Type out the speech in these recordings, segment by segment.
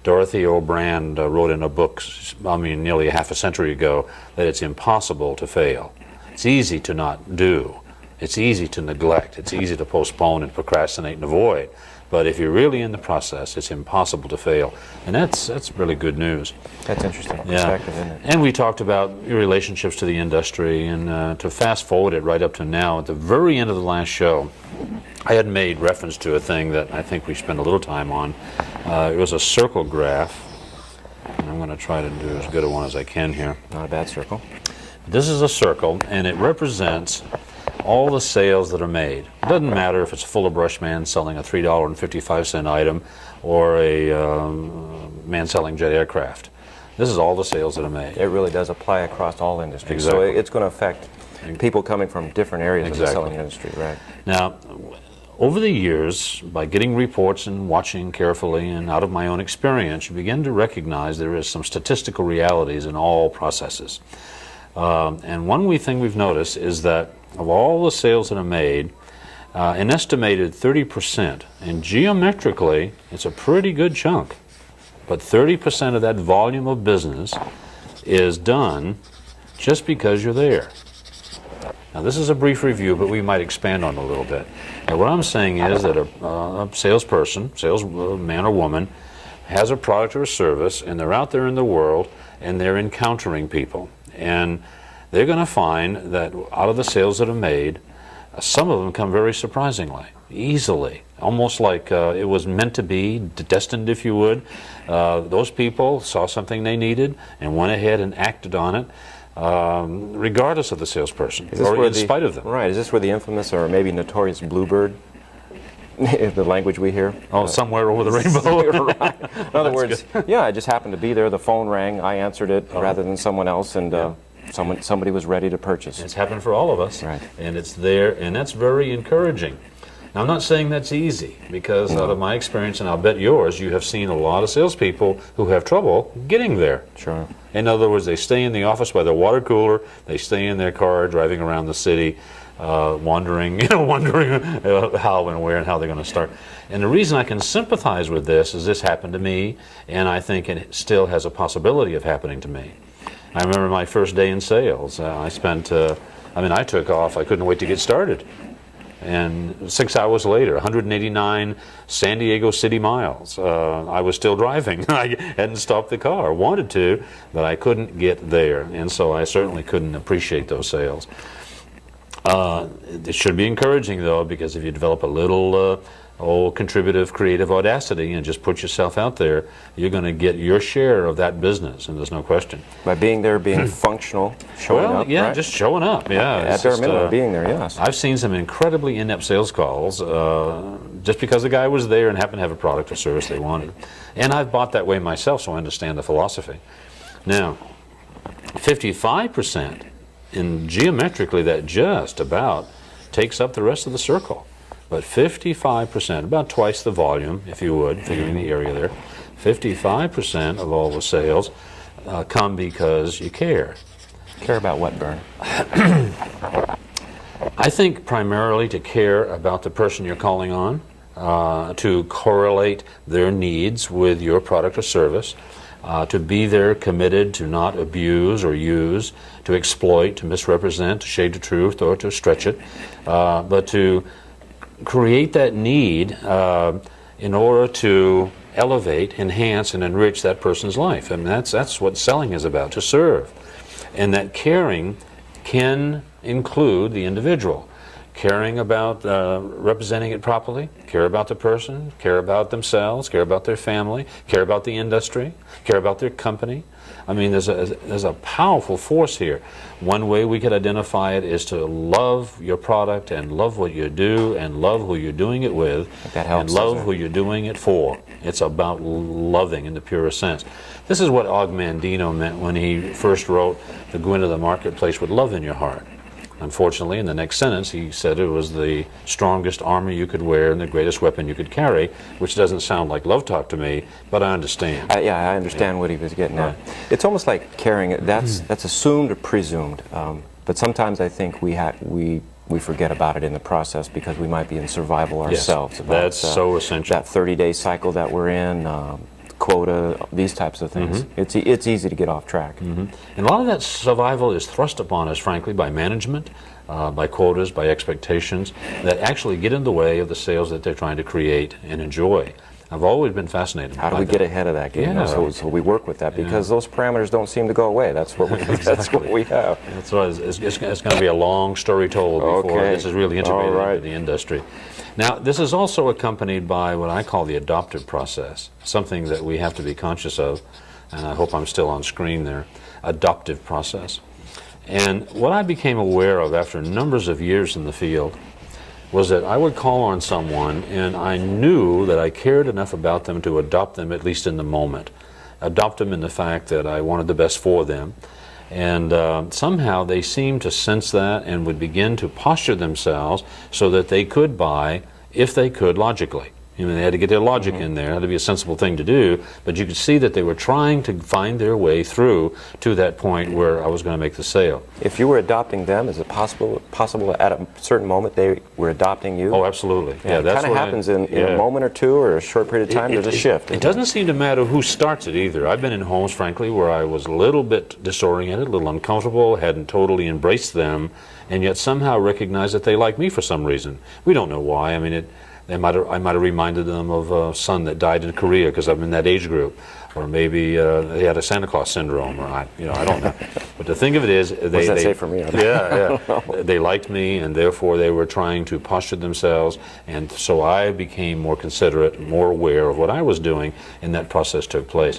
Dorothy O'Brand wrote in a book, I mean, nearly half a century ago, that it's impossible to fail. It's easy to not do. It's easy to neglect. It's easy to postpone and procrastinate and avoid. But if you're really in the process, it's impossible to fail. And that's really good news. That's interesting perspective, isn't it? And we talked about your relationships to the industry, and to fast forward it right up to now, at the very end of the last show, I had made reference to a thing that I think we spent a little time on. It was a circle graph, and I'm going to try to do as good a one as I can here. Not a bad circle. This is a circle, and it represents all the sales that are made. It doesn't matter if it's a Fuller Brush man selling a $3.55 item or a man selling jet aircraft. This is all the sales that are made. It really does apply across all industries. Exactly. So it's going to affect people coming from different areas of the selling industry, right? Now, over the years, by getting reports and watching carefully and out of my own experience, you begin to recognize there is some statistical realities in all processes. And one thing we've noticed is that of all the sales that are made, an estimated 30%, and geometrically, it's a pretty good chunk, but 30% of that volume of business is done just because you're there. Now, this is a brief review, but we might expand on it a little bit. Now, what I'm saying is that a salesperson, salesman or woman, has a product or a service, and they're out there in the world, and they're encountering people. And they're going to find that out of the sales that are made, some of them come very surprisingly, easily, almost like it was meant to be, destined, if you would. Those people saw something they needed and went ahead and acted on it, regardless of the salesperson, or in spite of them. Right. Is this where the infamous or maybe notorious bluebird, the language we hear? Oh, somewhere over the rainbow. Right. In other words, yeah, I just happened to be there. The phone rang. I answered it rather than someone else, and somebody was ready to purchase. It's happened for all of us, right? And it's there, and that's very encouraging. Now, I'm not saying that's easy, because out of my experience, and I'll bet yours, you have seen a lot of salespeople who have trouble getting there. Sure. In other words, they stay in the office by their water cooler, they stay in their car driving around the city, wondering how and where and how they're going to start. And the reason I can sympathize with this is this happened to me, and I think it still has a possibility of happening to me. I remember my first day in sales. I took off. I couldn't wait to get started. And 6 hours later, 189 San Diego City miles, I was still driving. I hadn't stopped the car. Wanted to, but I couldn't get there. And so I certainly couldn't appreciate those sales. It should be encouraging, though, because if you develop a little contributive, creative audacity and just put yourself out there, you're going to get your share of that business, and there's no question. By being there, being functional, showing up, yeah, right? just showing up, yeah. At bare minimum, being there, yes. I've seen some incredibly inept sales calls just because the guy was there and happened to have a product or service they wanted. And I've bought that way myself, so I understand the philosophy. Now, 55%, and geometrically that just about takes up the rest of the circle. But 55%, about twice the volume, if you would, figuring the area there, 55% of all the sales come because you care. Care about what, Bern? I think primarily to care about the person you're calling on, to correlate their needs with your product or service, to be there committed to not abuse or use, to exploit, to misrepresent, to shade the truth, or to stretch it, but to create that need in order to elevate, enhance, and enrich that person's life. I mean, that's what selling is about, to serve. And that caring can include the individual. Caring about representing it properly, care about the person, care about themselves, care about their family, care about the industry, care about their company. I mean, there's a powerful force here. One way we could identify it is to love your product and love what you do and love who you're doing it with, that helps, and love who you're doing it for. It's about loving in the purest sense. This is what Og Mandino meant when he first wrote to go into the marketplace with love in your heart. Unfortunately, in the next sentence, he said it was the strongest armor you could wear and the greatest weapon you could carry, which doesn't sound like love talk to me, but I understand. Yeah, I understand what he was getting at. It's almost like caring. That's assumed or presumed, but sometimes I think we forget about it in the process because we might be in survival ourselves. Yes, that's so essential. That 30-day cycle that we're in, quota, these types of things. It's easy to get off track. And a lot of that survival is thrust upon us, frankly, by management, by quotas, by expectations that actually get in the way of the sales that they're trying to create and enjoy. I've always been fascinated How do by we that. get ahead of that game? Yeah. So we work with that because those parameters don't seem to go away. That's what that's what we have. That's why it's going to be a long story told before Okay. this is really integrated All right. into the industry. Now, this is also accompanied by what I call the adoptive process, something that we have to be conscious of, and I hope I'm still on screen there, adoptive process. And what I became aware of after numbers of years in the field was that I would call on someone and I knew that I cared enough about them to adopt them, at least in the moment. Adopt them in the fact that I wanted the best for them. And somehow they seemed to sense that and would begin to posture themselves so that they could buy, if they could, logically. I mean, they had to get their logic in there. It had to be a sensible thing to do. But you could see that they were trying to find their way through to that point where I was going to make the sale. If you were adopting them, is it possible at a certain moment they were adopting you? Oh, absolutely. Yeah, that's it kind of what happens in a moment or two or a short period of time. There's a shift. It doesn't seem to matter who starts it either. I've been in homes, frankly, where I was a little bit disoriented, a little uncomfortable, hadn't totally embraced them, and yet somehow recognized that they like me for some reason. We don't know why. I mean, I might have reminded them of a son that died in Korea because I'm in that age group, or maybe they had a Santa Claus syndrome, or I don't know. But the thing of it is, What does that say for me? Yeah. They liked me, and therefore they were trying to posture themselves, and so I became more considerate, more aware of what I was doing, and that process took place.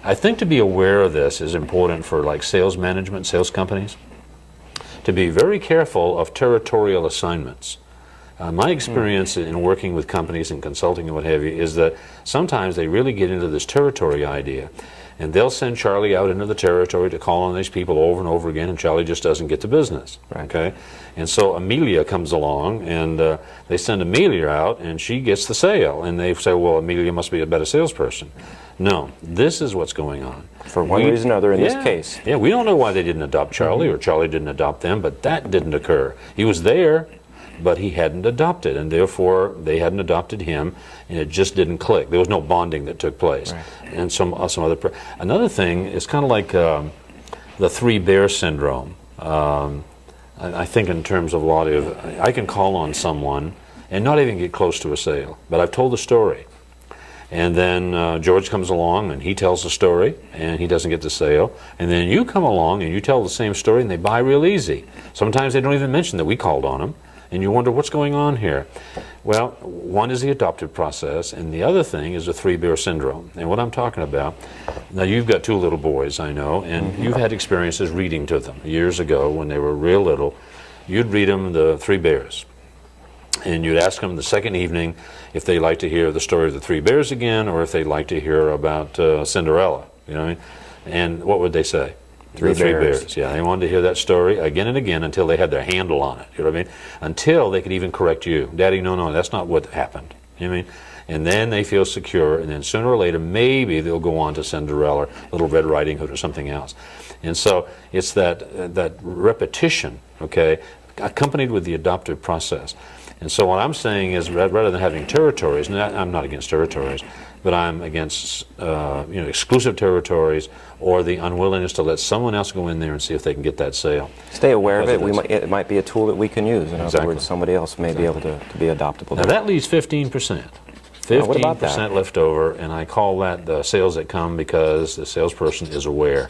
I think to be aware of this is important for like sales management, sales companies, to be very careful of territorial assignments. My experience in working with companies and consulting and what have you is that sometimes they really get into this territory idea, and they'll send Charlie out into the territory to call on these people over and over again, and Charlie just doesn't get the business. Right. Okay, and so Amelia comes along, and they send Amelia out, and she gets the sale, and they say, well, Amelia must be a better salesperson. No, this is what's going on. For one reason or other in this case. Yeah, we don't know why they didn't adopt Charlie, or Charlie didn't adopt them, but that didn't occur. He was there, but he hadn't adopted, and therefore they hadn't adopted him, and it just didn't click. There was no bonding that took place. Right. And some other. Another thing is kind of like the three bears syndrome. I think in terms of a lot of, I can call on someone and not even get close to a sale, but I've told the story. And then George comes along and he tells the story and he doesn't get the sale. And then you come along and you tell the same story and they buy real easy. Sometimes they don't even mention that we called on them. And you wonder what's going on here. Well, one is the adoptive process, and the other thing is the three-bear syndrome. And what I'm talking about, now you've got two little boys, I know, and you've had experiences reading to them. Years ago, when they were real little, you'd read them the Three Bears. And you'd ask them the second evening if they'd like to hear the story of the Three Bears again, or if they'd like to hear about Cinderella. You know what I mean? And what would they say? Three Bears. Yeah, they wanted to hear that story again and again until they had their handle on it. You know what I mean? Until they could even correct you. Daddy, no, that's not what happened. You know what I mean? And then they feel secure, and then sooner or later, maybe they'll go on to Cinderella, Little Red Riding Hood, or something else. And so it's that repetition, okay, accompanied with the adoptive process. And so what I'm saying is, rather than having territories, and I'm not against territories, but I'm against exclusive territories or the unwillingness to let someone else go in there and see if they can get that sale. Stay aware of it. It might be a tool that we can use. In other Exactly. words, somebody else may be able to be adoptable. Now that leaves 15%. what about that? 15% left over, and I call that the sales that come because the salesperson is aware.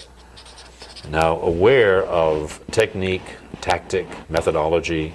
Now, aware of technique, tactic, methodology,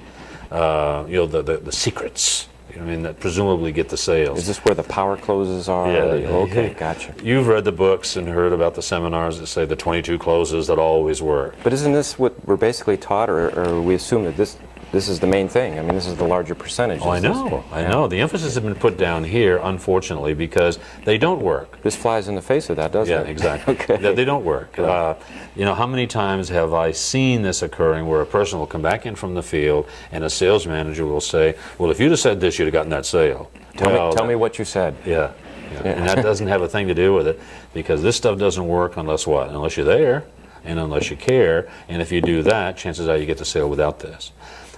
the secrets. You know what I mean, that presumably get the sales. Is this where the power closes are? Yeah. Okay, gotcha. You've read the books and heard about the seminars that say the 22 closes that always work. But isn't this what we're basically taught, or we assume that this is the main thing? I mean, this is the larger percentage. Oh, I know. The emphasis has been put down here, unfortunately, because they don't work. This flies in the face of that, doesn't it? Yeah, exactly. Okay. They don't work. How many times have I seen this occurring where a person will come back in from the field and a sales manager will say, well, if you'd have said this, you'd have gotten that sale. Tell me what you said. Yeah. And that doesn't have a thing to do with it, because this stuff doesn't work unless what? Unless you're there and unless you care. And if you do that, chances are you get the sale without this.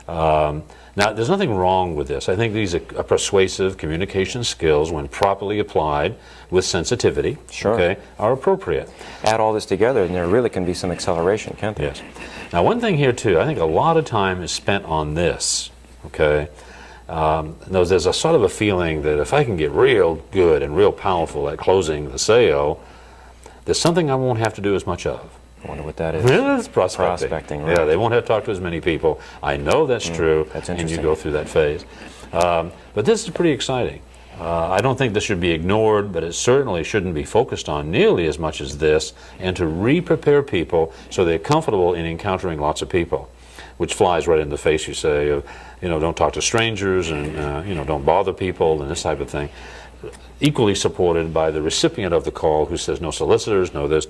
Now, there's nothing wrong with this. I think these are persuasive communication skills, when properly applied with sensitivity, Sure. okay, are appropriate. Add all this together, and there really can be some acceleration, can't there? Yes. Now, one thing here, too, I think a lot of time is spent on this, okay? There's a sort of a feeling that if I can get real good and real powerful at closing the sale, there's something I won't have to do as much of. I wonder what that is. Yeah, it's prospecting. Prospecting, right. Yeah, they won't have to talk to as many people. I know that's true, that's and you interesting. go through that phase. But this is pretty exciting. I don't think this should be ignored, but it certainly shouldn't be focused on nearly as much as this, and to re-prepare people so they're comfortable in encountering lots of people, which flies right in the face, you say, of, don't talk to strangers, and, don't bother people, and this type of thing. Equally supported by the recipient of the call who says, no solicitors, no this,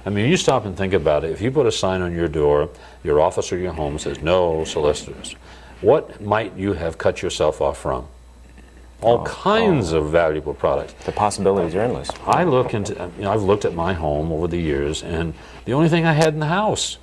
I mean, you stop and think about it. If you put a sign on your door, your office or your home says, no solicitors, what might you have cut yourself off from? All kinds of valuable products. The possibilities are endless. I've looked at my home over the years, and the only thing I had in the house,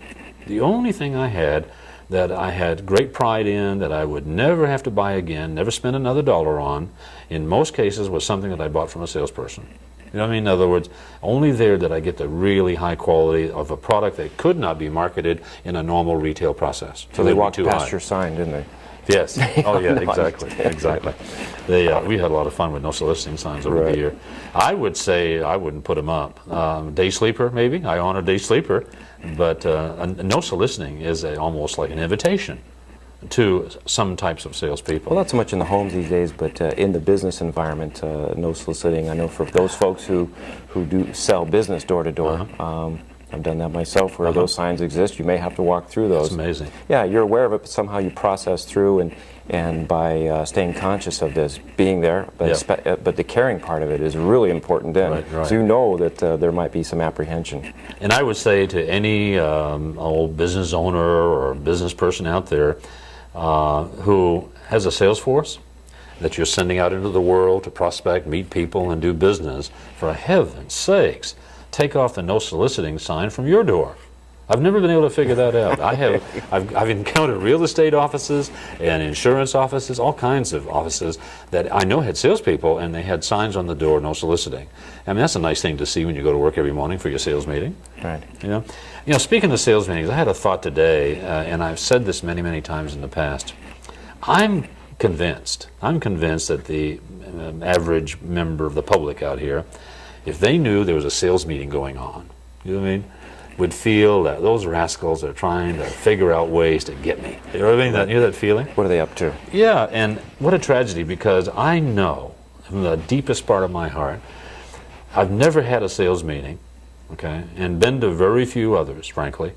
the only thing I had that I had great pride in, that I would never have to buy again, never spend another dollar on, in most cases was something that I bought from a salesperson. You know what I mean? In other words, only there did I get the really high quality of a product that could not be marketed in a normal retail process. So they It would be walked too past high. your sign, didn't they? Yes. Oh, yeah, No, exactly. Exactly. We had a lot of fun with no soliciting signs over Right. the year. I would say I wouldn't put them up. Day sleeper, maybe. I honor day sleeper. But no soliciting is almost like an invitation to some types of salespeople. Well, not so much in the homes these days, but in the business environment, no soliciting. I know for those folks who do sell business door to door, I've done that myself, where those signs exist. You may have to walk through those. It's amazing. Yeah, you're aware of it, but somehow you process through, and by staying conscious of this, being there, but the caring part of it is really important then. Right. So you know that there might be some apprehension. And I would say to any old business owner or business person out there who has a sales force that you're sending out into the world to prospect, meet people, and do business, for heaven's sakes, take off the no soliciting sign from your door. I've never been able to figure that out. I've encountered real estate offices and insurance offices, all kinds of offices that I know had salespeople, and they had signs on the door, no soliciting. I mean, that's a nice thing to see when you go to work every morning for your sales meeting. Right. You know, speaking of sales meetings, I had a thought today, and I've said this many, many times in the past. I'm convinced that the average member of the public out here, if they knew there was a sales meeting going on, you know what I mean, would feel that those rascals are trying to figure out ways to get me. You know what I mean? You know that feeling? What are they up to? Yeah, and what a tragedy, because I know from the deepest part of my heart, I've never had a sales meeting, okay, and been to very few others, frankly,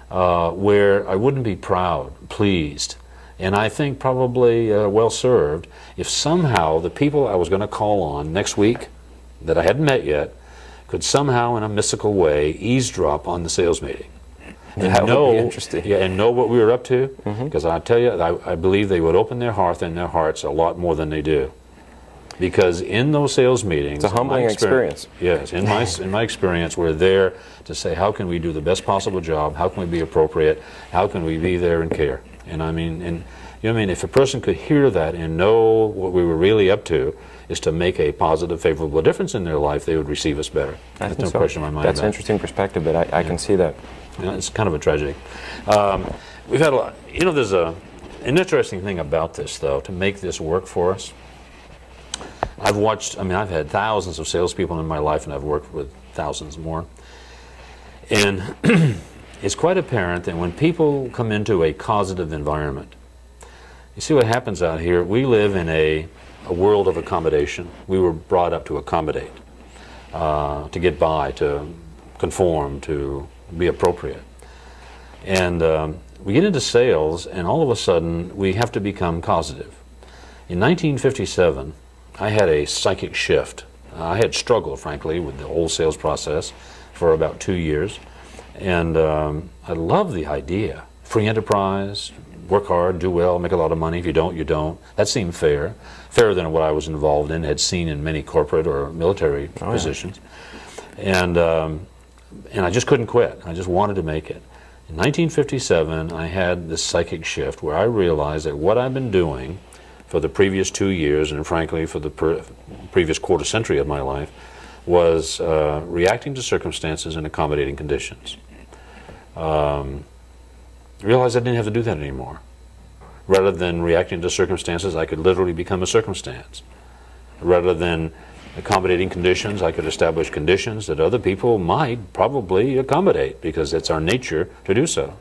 where I wouldn't be proud, pleased, and I think probably well served if somehow the people I was going to call on next week that I hadn't met yet could somehow in a mystical way eavesdrop on the sales meeting. And That would be interesting. Yeah, and know what we were up to, because I tell you, I believe they would open their heart and their hearts a lot more than they do. Because in those sales meetings, It's a humbling experience. Yes, in my experience, we're there to say, how can we do the best possible job? How can we be appropriate? How can we be there and care? And I mean, you know what I mean? If a person could hear that and know what we were really up to is to make a positive, favorable difference in their life, they would receive us better. I There's think no so. question in my mind. That's an about it. interesting perspective, but I can see that. You know, it's kind of a tragedy. We've had a lot. You know, there's an interesting thing about this, though, to make this work for us. I've had thousands of salespeople in my life, and I've worked with thousands more. And it's quite apparent that when people come into a causative environment, you see what happens out here. We live in a world of accommodation. We were brought up to accommodate, to get by, to conform, to be appropriate. And we get into sales, and all of a sudden, we have to become causative. In 1957, I had a psychic shift. I had struggled, frankly, with the whole sales process for about 2 years. And I love the idea. Free enterprise, work hard, do well, make a lot of money. If you don't, you don't. That seemed fair. Fairer than what I was involved in, had seen in many corporate or military positions. And I just couldn't quit. I just wanted to make it. In 1957, I had this psychic shift where I realized that what I've been doing for the previous 2 years, and frankly for the previous quarter century of my life, was reacting to circumstances and accommodating conditions. Realized I didn't have to do that anymore. Rather than reacting to circumstances, I could literally become a circumstance. Rather than accommodating conditions, I could establish conditions that other people might probably accommodate, because it's our nature to do so.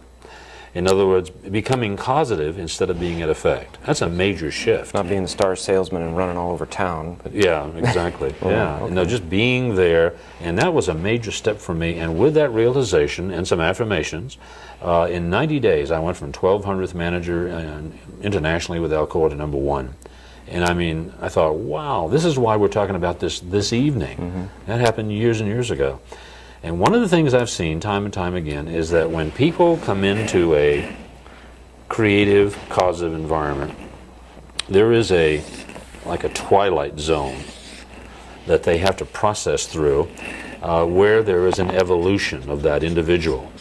In other words, becoming causative instead of being at effect. That's a major shift. Not being the star salesman and running all over town. But yeah, exactly. Yeah, okay. you know, just being there, and that was a major step for me. And with that realization and some affirmations, in 90 days, I went from 1,200th manager internationally with Alcoa to #1. And I mean, I thought, wow, this is why we're talking about this evening. Mm-hmm. That happened years and years ago. And one of the things I've seen time and time again is that when people come into a creative, causative environment, there is like a twilight zone that they have to process through, where there is an evolution of that individual.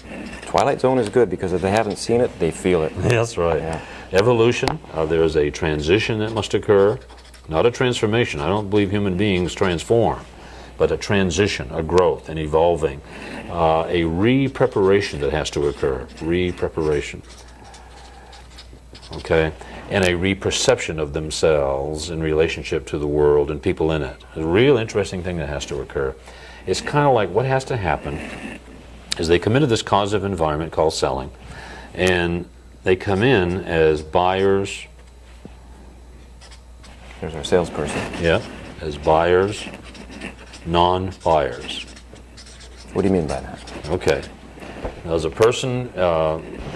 Twilight Zone is good because if they haven't seen it, they feel it. That's right. Yeah. Evolution, there is a transition that must occur, not a transformation. I don't believe human beings transform, but a transition, a growth, an evolving, a re-preparation that has to occur, re-preparation, okay, and a re-perception of themselves in relationship to the world and people in it. A real interesting thing that has to occur. It's kind of like what has to happen is they come into this causative environment called selling, and they come in as buyers. There's our salesperson. Yeah, as buyers, non-buyers. What do you mean by that? Okay. Now, as a person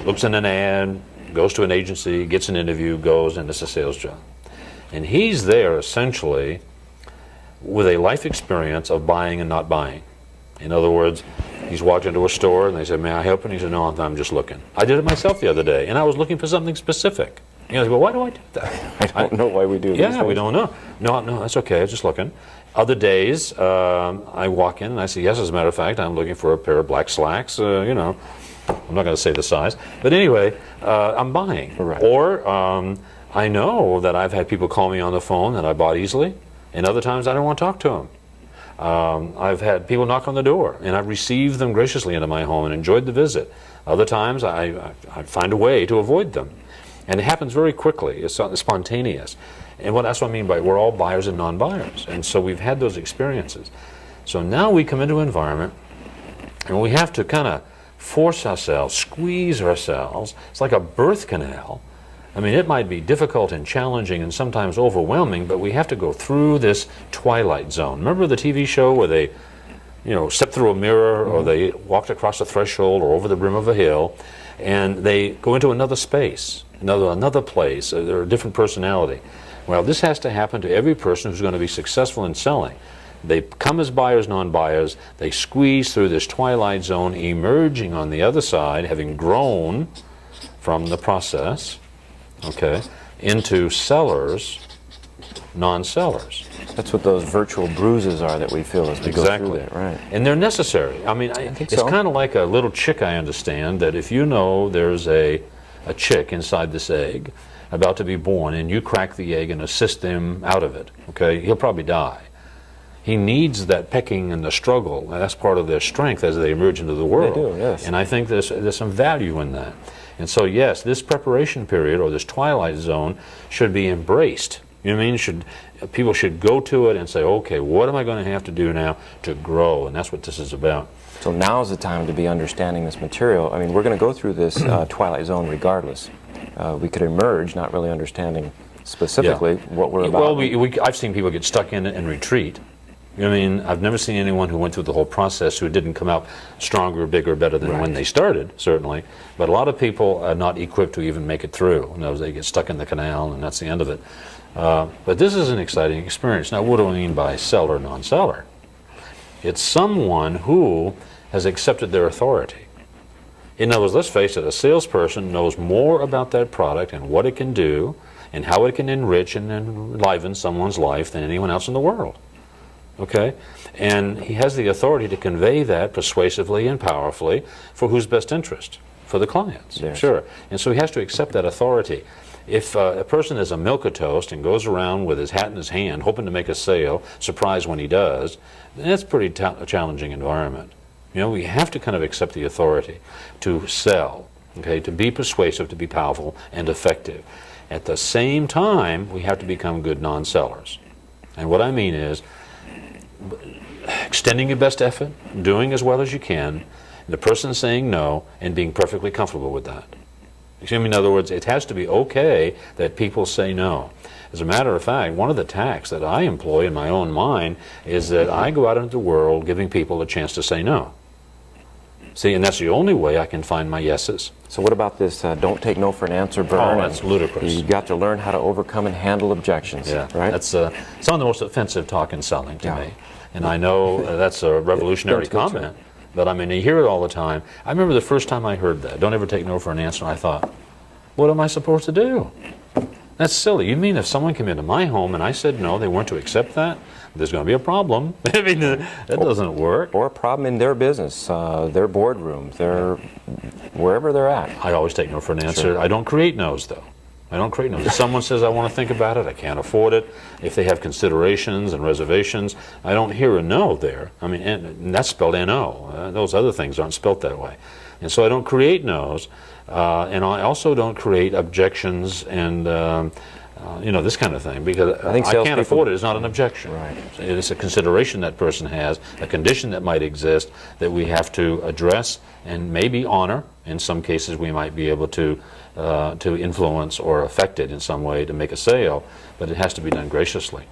looks in an ad, goes to an agency, gets an interview, goes, and it's a sales job. And he's there essentially with a life experience of buying and not buying. In other words, he's walked into a store and they said, "May I help?" And he said, "No, I'm just looking." I did it myself the other day, and I was looking for something specific. You know, well, why do I do that? I don't know why we do this. Yeah, we don't know. No, that's okay. I'm just looking. Other days, I walk in and I say, "Yes, as a matter of fact, I'm looking for a pair of black slacks." You know, I'm not going to say the size, but anyway, I'm buying. Right. Or I know that I've had people call me on the phone that I bought easily, and other times I don't want to talk to them. I've had people knock on the door, and I've received them graciously into my home and enjoyed the visit. Other times, I find a way to avoid them. And it happens very quickly. It's spontaneous. And that's what I mean by we're all buyers and non-buyers. And so we've had those experiences. So now we come into an environment, and we have to kind of force ourselves, squeeze ourselves. It's like a birth canal. I mean, it might be difficult and challenging and sometimes overwhelming, but we have to go through this twilight zone. Remember the TV show where they, you know, stepped through a mirror, or they walked across a threshold or over the brim of a hill, and they go into another space, another place. They're a different personality. Well, this has to happen to every person who's going to be successful in selling. They come as buyers, non-buyers. They squeeze through this twilight zone, emerging on the other side, having grown from the process, okay, into sellers, non-sellers. That's what those virtual bruises are that we feel as we go through that, right? And they're necessary. I mean, it's kind of like a little chick, I understand, that if you know there's a chick inside this egg about to be born, and you crack the egg and assist him out of it, okay, he'll probably die. He needs that pecking and the struggle, and that's part of their strength as they emerge into the world. They do, yes. And I think there's some value in that. And so, yes, this preparation period, or this twilight zone, should be embraced. You know what I mean? People should go to it and say, okay, what am I going to have to do now to grow? And that's what this is about. So now's the time to be understanding this material. I mean, we're going to go through this twilight zone regardless. We could emerge not really understanding specifically what we're about. Well, I've seen people get stuck in it and retreat. You know what I mean? I've never seen anyone who went through the whole process who didn't come out stronger, bigger, better than when they started, certainly. But a lot of people are not equipped to even make it through. You know, they get stuck in the canal, and that's the end of it. But this is an exciting experience. Now, what do I mean by seller, non-seller? It's someone who has accepted their authority. In other words, let's face it, a salesperson knows more about that product and what it can do and how it can enrich and enliven someone's life than anyone else in the world. Okay? And he has the authority to convey that persuasively and powerfully for whose best interest. for the clients. Yes. Sure. And so he has to accept that authority. If a person is a milquetoast and goes around with his hat in his hand, hoping to make a sale, surprised when he does, that's a pretty challenging environment. You know, we have to kind of accept the authority to sell, okay, to be persuasive, to be powerful and effective. At the same time, we have to become good non-sellers. And what I mean is extending your best effort, doing as well as you can, the person saying no, and being perfectly comfortable with that. In other words, it has to be okay that people say no. As a matter of fact, one of the tactics that I employ in my own mind is that I go out into the world giving people a chance to say no. See, and that's the only way I can find my yeses. So what about this don't take no for an answer, Bern? Oh, that's ludicrous. You've got to learn how to overcome and handle objections, Yeah, right? that's some of the most offensive talk in selling to Yeah. me. And I know that's a revolutionary That's good, too. comment, but I mean, you hear it all the time. I remember the first time I heard that, don't ever take no for an answer, and I thought, what am I supposed to do? That's silly. You mean if someone came into my home and I said no, they weren't to accept that? There's going to be a problem. I mean, that doesn't work. Or a problem in their business, their boardroom, wherever they're at. I always take no for an answer. Sure. I don't create no's, though. I don't create no's. If someone says I want to think about it, I can't afford it. If they have considerations and reservations, I don't hear a no there. I mean, and that's spelled N-O. Those other things aren't spelled that way. And so I don't create no's, and I also don't create objections and this kind of thing, because I think I can't salespeople- afford it. It's not an objection. Right. It's a consideration that person has, a condition that might exist that we have to address and maybe honor. In some cases, we might be able to influence or affect it in some way to make a sale, but it has to be done graciously.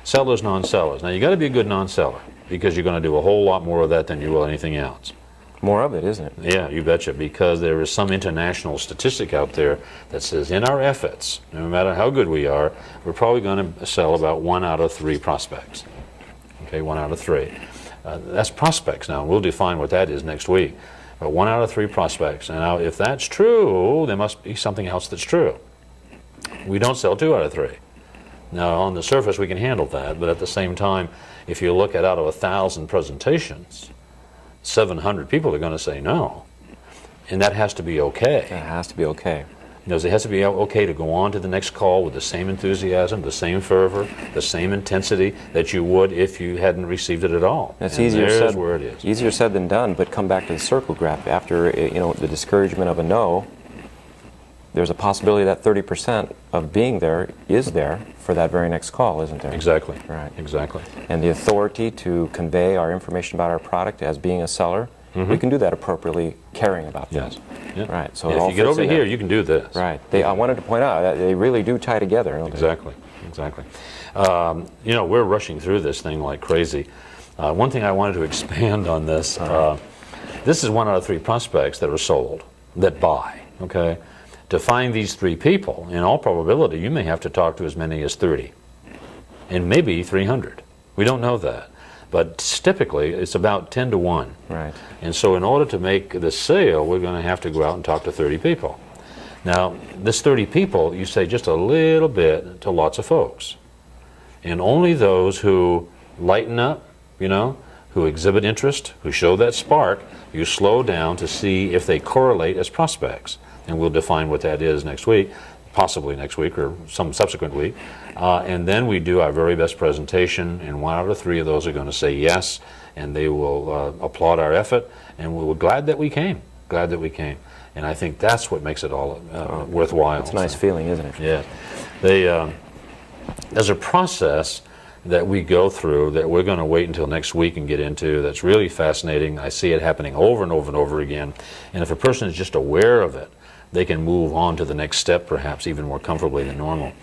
Sellers, non-sellers. Now, you got to be a good non-seller, because you're going to do a whole lot more of that than you will anything else. More of it, isn't it? Yeah, you betcha, because there is some international statistic out there that says in our efforts, no matter how good we are, we're probably going to sell about 1 out of 3 prospects. Okay, 1 out of 3. That's prospects now. We'll define what that is next week. But 1 out of 3 prospects. And now, if that's true, there must be something else that's true. We don't sell 2 out of 3. Now, on the surface, we can handle that, but at the same time, if you look at out of 1,000 presentations, 700 people are going to say no, and that has to be okay. It has to be okay. It has to be okay to go on to the next call with the same enthusiasm, the same fervor, the same intensity that you would if you hadn't received it at all. It's And easier there's said, where it is. easier said than done, but come back to the circle graph. After the discouragement of a no, there's a possibility that 30% of being there is there for that very next call, isn't there? Exactly. Right. Exactly. And the authority to convey our information about our product as being a seller, we can do that appropriately, caring about that. Yes. Yeah. Right. So And it if all you get fits over in here, there. you can do this. Right. I wanted to point out that they really do tie together. Don't they? Exactly. Exactly. We're rushing through this thing like crazy. One thing I wanted to expand on this. This is 1 out of 3 prospects that are sold, that buy. Okay. To find these 3 people, in all probability, you may have to talk to as many as 30, and maybe 300. We don't know that. But typically, it's about 10 to 1. Right. And so in order to make the sale, we're going to have to go out and talk to 30 people. Now, this 30 people, you say just a little bit to lots of folks. And only those who lighten up, who exhibit interest, who show that spark, you slow down to see if they correlate as prospects. And we'll define what that is next week, possibly next week or some subsequent week. And then we do our very best presentation, and 1 out of 3 of those are going to say yes, and they will applaud our effort, and we're glad that we came, And I think that's what makes it all worthwhile. It's a nice feeling, isn't it? Yeah. There's a process that we go through that we're going to wait until next week and get into that's really fascinating. I see it happening over and over and over again. And if a person is just aware of it, they can move on to the next step, perhaps even more comfortably than normal.